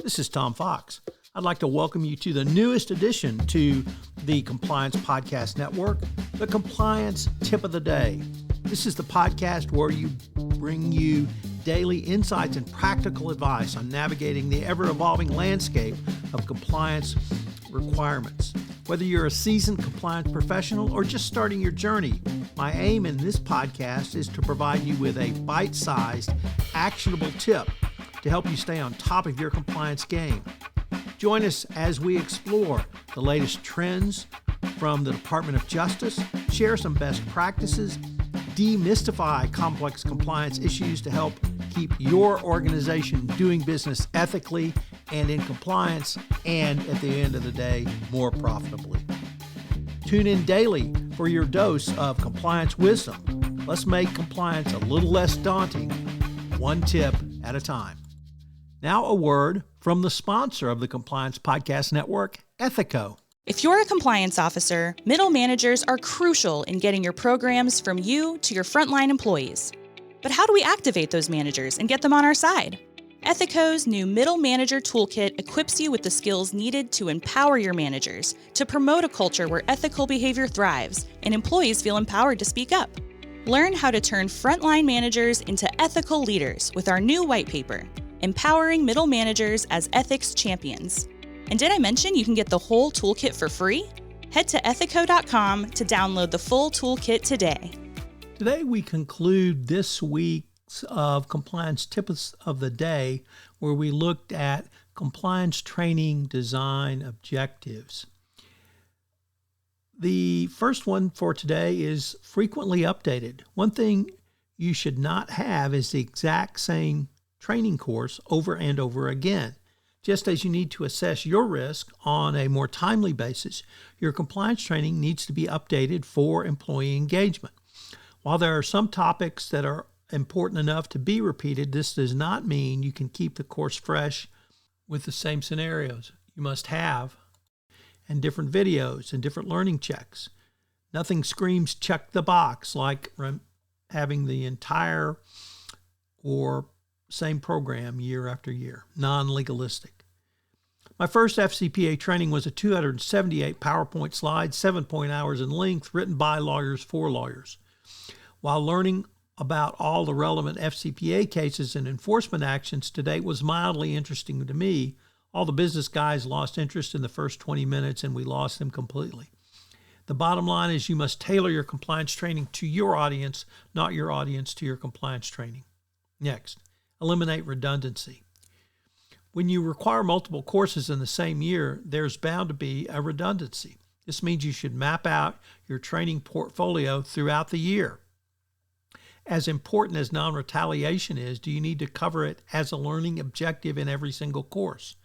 This is Tom Fox. I'd like to welcome you to the newest addition to the Compliance Podcast Network, the Compliance Tip of the Day. This is the podcast where we bring you daily insights and practical advice on navigating the ever-evolving landscape of compliance requirements. Whether you're a seasoned compliance professional or just starting your journey, my aim in this podcast is to provide you with a bite-sized, actionable tip to help you stay on top of your compliance game. Join us as we explore the latest trends from the Department of Justice, share some best practices, demystify complex compliance issues to help keep your organization doing business ethically and in compliance, and at the end of the day, more profitably. Tune in daily for your dose of compliance wisdom. Let's make compliance a little less daunting, one tip at a time. Now a word from the sponsor of the Compliance Podcast Network, Ethico. If you're a compliance officer, middle managers are crucial in getting your programs from you to your frontline employees. But how do we activate those managers and get them on our side? Ethico's new Middle Manager Toolkit equips you with the skills needed to empower your managers, to promote a culture where ethical behavior thrives and employees feel empowered to speak up. Learn how to turn frontline managers into ethical leaders with our new white paper, Empowering Middle Managers as Ethics Champions. And did I mention you can get the whole toolkit for free? Head to ethico.com to download the full toolkit today. Today we conclude this week's of Compliance Tips of the Day, where we looked at compliance training design objectives. The first one for today is frequently updated. One thing you should not have is the exact same training course over and over again. Just as you need to assess your risk on a more timely basis, your compliance training needs to be updated for employee engagement. While there are some topics that are important enough to be repeated, this does not mean you can keep the course fresh with the same scenarios you must have and different videos and different learning checks. Nothing screams check the box like having the entire or same program year after year, non-legalistic. My first FCPA training was a 278 PowerPoint slide, 7 hours in length, written by lawyers for lawyers. While learning about all the relevant FCPA cases and enforcement actions to date was mildly interesting to me, all the business guys lost interest in the first 20 minutes and we lost them completely. The bottom line is you must tailor your compliance training to your audience, not your audience to your compliance training. Next, eliminate redundancy. When you require multiple courses in the same year, there's bound to be a redundancy. This means you should map out your training portfolio throughout the year. As important as non-retaliation is, do you need to cover it as a learning objective in every single course?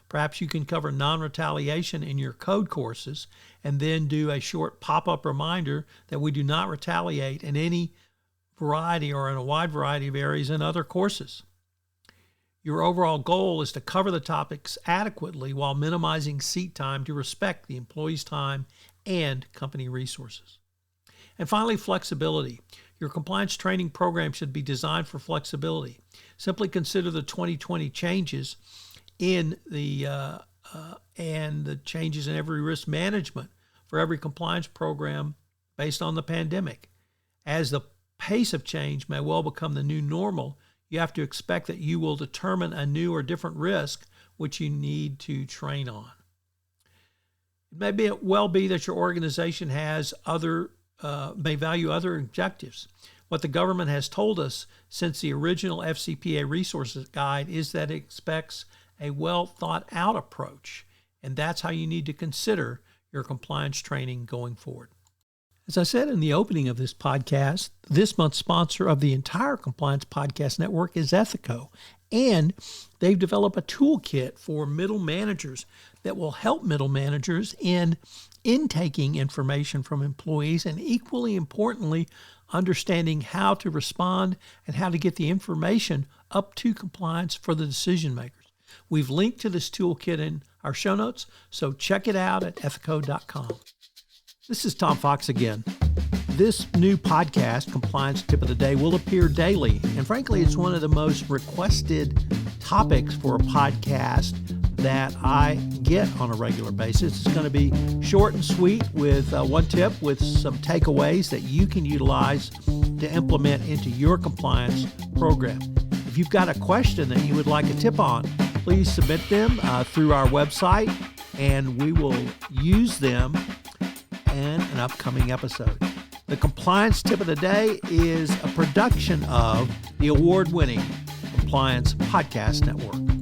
Perhaps you can cover non-retaliation in your code courses and then do a short pop-up reminder that we do not retaliate in any variety or in a wide variety of areas in other courses. Your overall goal is to cover the topics adequately while minimizing seat time to respect the employee's time and company resources. And finally, flexibility. Your compliance training program should be designed for flexibility. Simply consider the 2020 changes in and the changes in every risk management for every compliance program based on the pandemic. As the pace of change may well become the new normal, you have to expect that you will determine a new or different risk which you need to train on. It may well be that your organization has may value other objectives. What the government has told us since the original FCPA Resources Guide is that it expects a well-thought-out approach, and that's how you need to consider your compliance training going forward. As I said in the opening of this podcast, this month's sponsor of the entire Compliance Podcast Network is Ethico, and they've developed a toolkit for middle managers that will help middle managers in intaking information from employees and, equally importantly, understanding how to respond and how to get the information up to compliance for the decision makers. We've linked to this toolkit in our show notes, so check it out at ethico.com. This is Tom Fox again. This new podcast, Compliance Tip of the Day, will appear daily, and frankly, it's one of the most requested topics for a podcast that I get on a regular basis. It's going to be short and sweet with one tip with some takeaways that you can utilize to implement into your compliance program. If you've got a question that you would like a tip on, please submit them through our website, and we will use them in an upcoming episode. The compliance tip of the day is a production of the award-winning Compliance Podcast Network.